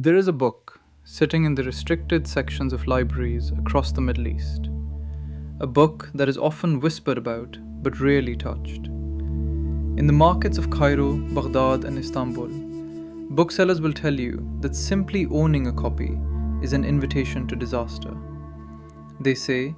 There is a book sitting in the restricted sections of libraries across the Middle East. A book that is often whispered about but rarely touched. In the markets of Cairo, Baghdad, and Istanbul, booksellers will tell you that simply owning a copy is an invitation to disaster. They say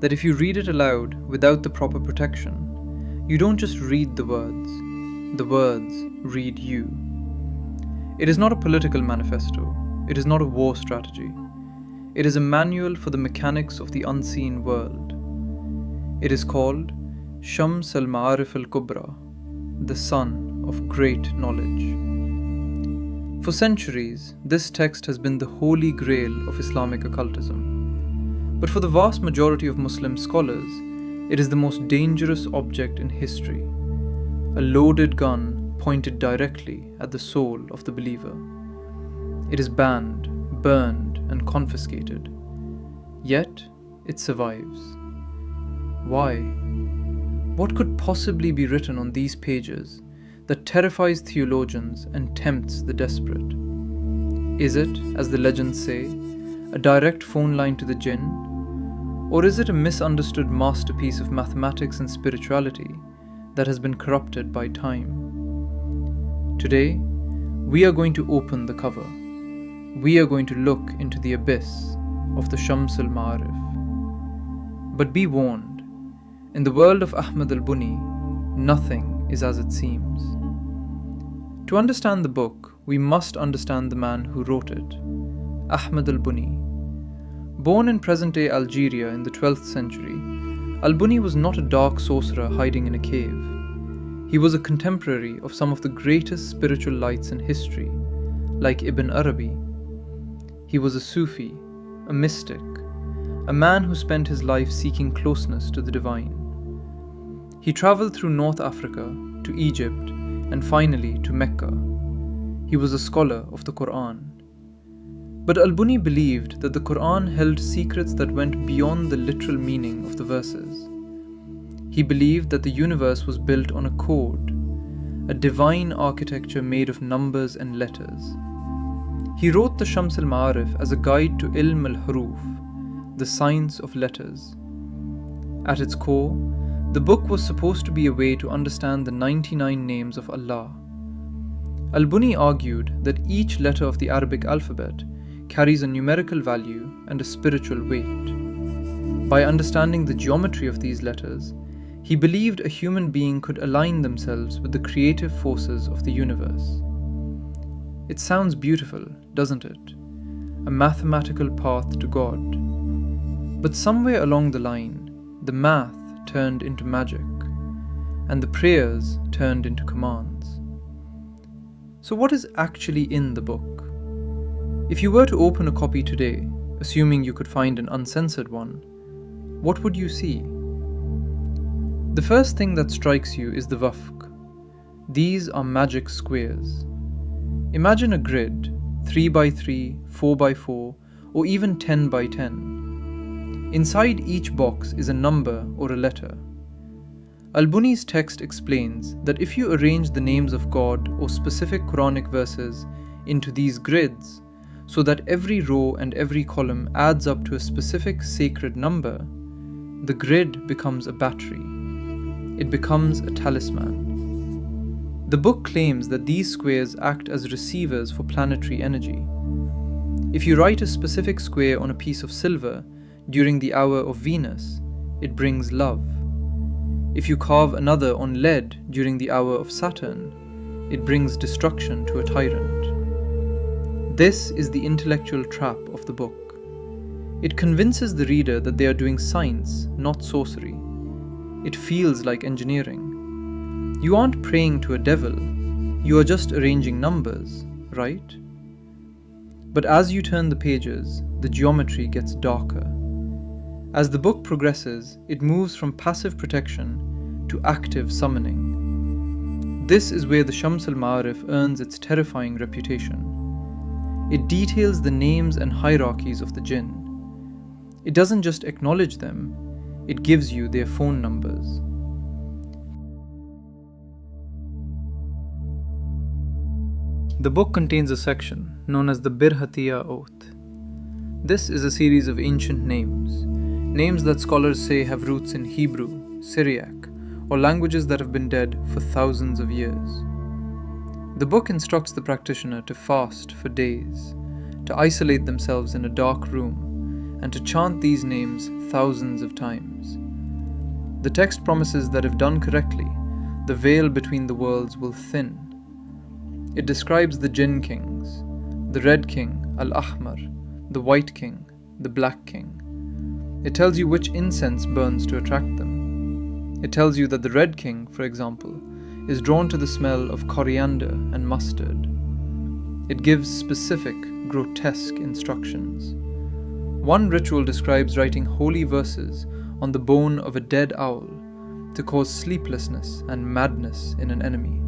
that if you read it aloud without the proper protection, you don't just read the words read you. It is not a political manifesto, it is not a war strategy. It is a manual for the mechanics of the unseen world. It is called Shams al-Ma'arif al-Kubra, the sun of great knowledge. For centuries, this text has been the holy grail of Islamic occultism. But for the vast majority of Muslim scholars, it is the most dangerous object in history, a loaded gun pointed directly at the soul of the believer. It is banned, burned, and confiscated. Yet, it survives. Why? What could possibly be written on these pages that terrifies theologians and tempts the desperate? Is it, as the legends say, a direct phone line to the Jinn? Or is it a misunderstood masterpiece of mathematics and spirituality that has been corrupted by time? Today, we are going to open the cover. We are going to look into the abyss of the Shams al-Ma'arif. But be warned, in the world of Ahmed Albuni, nothing is as it seems. To understand the book, we must understand the man who wrote it, Ahmed Albuni. Born in present-day Algeria in the 12th century, Al-Buni was not a dark sorcerer hiding in a cave. He was a contemporary of some of the greatest spiritual lights in history, like Ibn Arabi. He was a Sufi, a mystic, a man who spent his life seeking closeness to the divine. He travelled through North Africa, to Egypt, and finally to Mecca. He was a scholar of the Quran. But Al-Buni believed that the Quran held secrets that went beyond the literal meaning of the verses. He believed that the universe was built on a code, a divine architecture made of numbers and letters. He wrote the Shams al-Ma'arif as a guide to al-Huruf, the science of letters. At its core, the book was supposed to be a way to understand the 99 names of Allah. Al-Buni argued that each letter of the Arabic alphabet carries a numerical value and a spiritual weight. By understanding the geometry of these letters, he believed a human being could align themselves with the creative forces of the universe. It sounds beautiful, doesn't it? A mathematical path to God. But somewhere along the line, the math turned into magic, and the prayers turned into commands. So what is actually in the book? If you were to open a copy today, assuming you could find an uncensored one, what would you see? The first thing that strikes you is the Wafq. These are magic squares. Imagine a grid, 3x3, 4x4, or even 10x10. Inside each box is a number or a letter. Al-Buni's text explains that if you arrange the names of God or specific Quranic verses into these grids, so that every row and every column adds up to a specific sacred number, the grid becomes a battery. It becomes a talisman. The book claims that these squares act as receivers for planetary energy. If you write a specific square on a piece of silver during the hour of Venus, it brings love. If you carve another on lead during the hour of Saturn, it brings destruction to a tyrant. This is the intellectual trap of the book. It convinces the reader that they are doing science, not sorcery. It feels like engineering. You aren't praying to a devil, you are just arranging numbers, right? But as you turn the pages, the geometry gets darker. As the book progresses, it moves from passive protection to active summoning. This is where the Shams al-Ma'arif earns its terrifying reputation. It details the names and hierarchies of the Jinn. It doesn't just acknowledge them, it gives you their phone numbers. The book contains a section known as the Birhatiya Oath. This is a series of ancient names that scholars say have roots in Hebrew, Syriac, or languages that have been dead for thousands of years. The book instructs the practitioner to fast for days, to isolate themselves in a dark room, and to chant these names thousands of times. The text promises that if done correctly, the veil between the worlds will thin. It describes the Jinn Kings, the Red King, al-Ahmar, the White King, the Black King. It tells you which incense burns to attract them. It tells you that the Red King, for example, is drawn to the smell of coriander and mustard. It gives specific, grotesque instructions. One ritual describes writing holy verses on the bone of a dead owl to cause sleeplessness and madness in an enemy.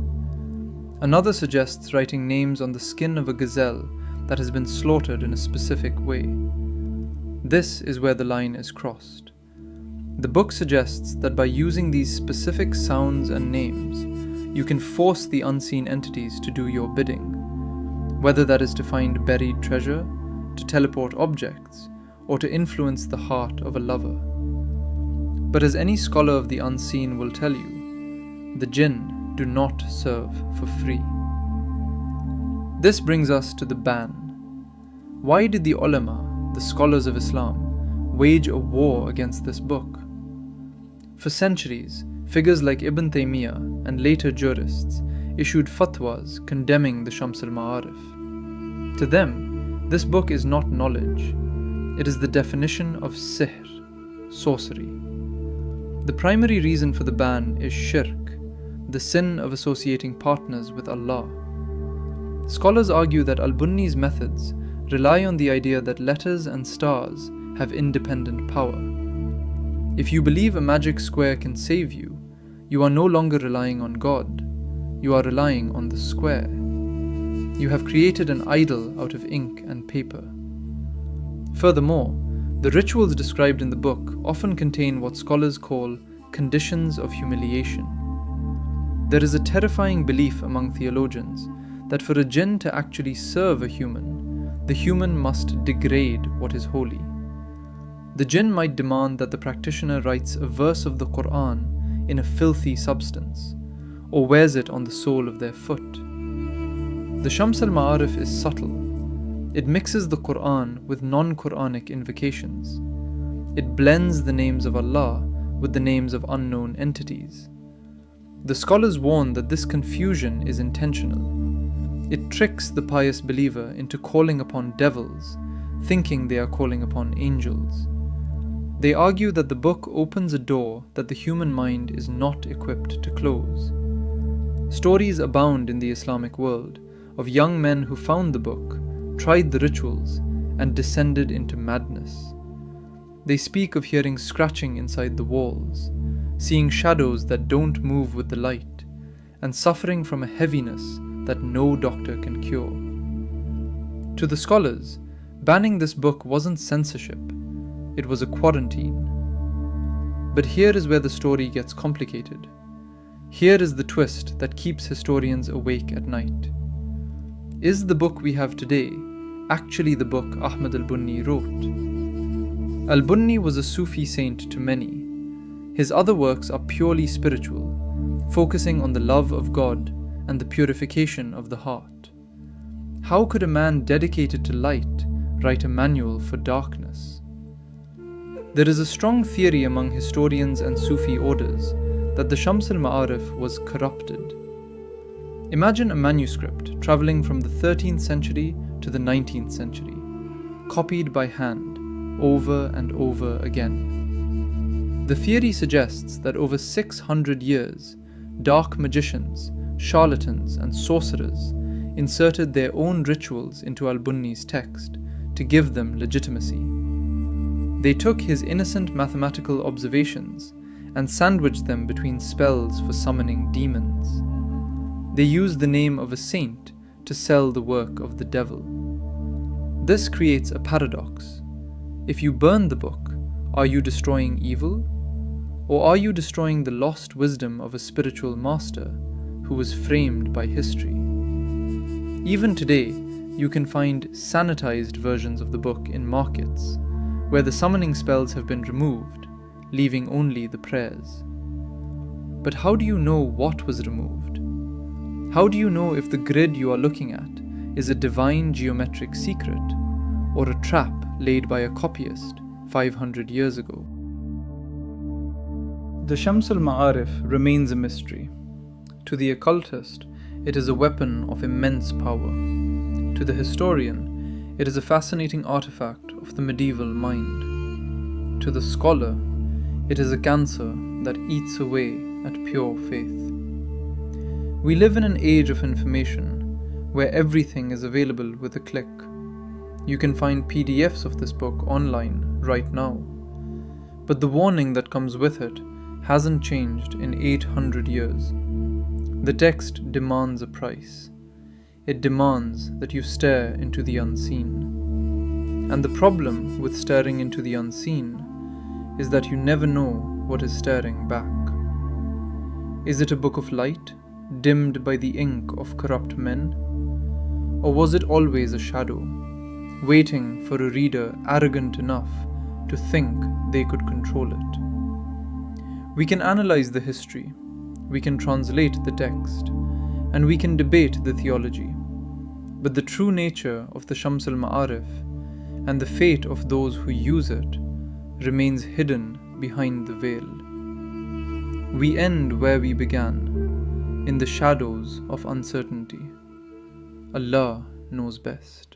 Another suggests writing names on the skin of a gazelle that has been slaughtered in a specific way. This is where the line is crossed. The book suggests that by using these specific sounds and names, you can force the unseen entities to do your bidding, whether that is to find buried treasure, to teleport objects, or to influence the heart of a lover. But as any scholar of the unseen will tell you, the jinn do not serve for free. This brings us to the ban. Why did the ulama, the scholars of Islam, wage a war against this book? For centuries, figures like Ibn Taymiyyah and later jurists issued fatwas condemning the Shams al-Ma'arif. To them, this book is not knowledge. It is the definition of sihr, sorcery. The primary reason for the ban is shirk, the sin of associating partners with Allah. Scholars argue that al-Buni's methods rely on the idea that letters and stars have independent power. If you believe a magic square can save you, you are no longer relying on God, you are relying on the square. You have created an idol out of ink and paper. Furthermore, the rituals described in the book often contain what scholars call conditions of humiliation. There is a terrifying belief among theologians that for a jinn to actually serve a human, the human must degrade what is holy. The jinn might demand that the practitioner writes a verse of the Quran in a filthy substance, or wears it on the sole of their foot. The Shams al-Ma'arif is subtle. It mixes the Quran with non-Quranic invocations. It blends the names of Allah with the names of unknown entities. The scholars warn that this confusion is intentional. It tricks the pious believer into calling upon devils, thinking they are calling upon angels. They argue that the book opens a door that the human mind is not equipped to close. Stories abound in the Islamic world of young men who found the book, tried the rituals, and descended into madness. They speak of hearing scratching inside the walls, seeing shadows that don't move with the light, and suffering from a heaviness that no doctor can cure. To the scholars, banning this book wasn't censorship, it was a quarantine. But here is where the story gets complicated. Here is the twist that keeps historians awake at night. Is the book we have today actually the book Ahmed Albuni wrote? Al-Buni was a Sufi saint to many. His other works are purely spiritual, focusing on the love of God and the purification of the heart. How could a man dedicated to light write a manual for darkness? There is a strong theory among historians and Sufi orders that the Shams al-Ma'arif was corrupted. Imagine a manuscript travelling from the 13th century to the 19th century, copied by hand, over and over again. The theory suggests that over 600 years, dark magicians, charlatans, and sorcerers inserted their own rituals into al-Buni's text to give them legitimacy. They took his innocent mathematical observations and sandwiched them between spells for summoning demons. They used the name of a saint to sell the work of the devil. This creates a paradox. If you burn the book, are you destroying evil? Or are you destroying the lost wisdom of a spiritual master who was framed by history? Even today, you can find sanitized versions of the book in markets, where the summoning spells have been removed, leaving only the prayers. But how do you know what was removed? How do you know if the grid you are looking at is a divine geometric secret or a trap laid by a copyist 500 years ago? The Shams al-Ma'arif remains a mystery. To the occultist, it is a weapon of immense power. To the historian, it is a fascinating artifact of the medieval mind. To the scholar, it is a cancer that eats away at pure faith. We live in an age of information where everything is available with a click. You can find PDFs of this book online right now. But the warning that comes with it hasn't changed in 800 years. The text demands a price. It demands that you stare into the unseen. And the problem with staring into the unseen is that you never know what is staring back. Is it a book of light, dimmed by the ink of corrupt men? Or was it always a shadow, waiting for a reader arrogant enough to think they could control it? We can analyze the history, we can translate the text, and we can debate the theology. But the true nature of the Shams al-Ma'arif and the fate of those who use it remains hidden behind the veil. We end where we began, in the shadows of uncertainty. Allah knows best.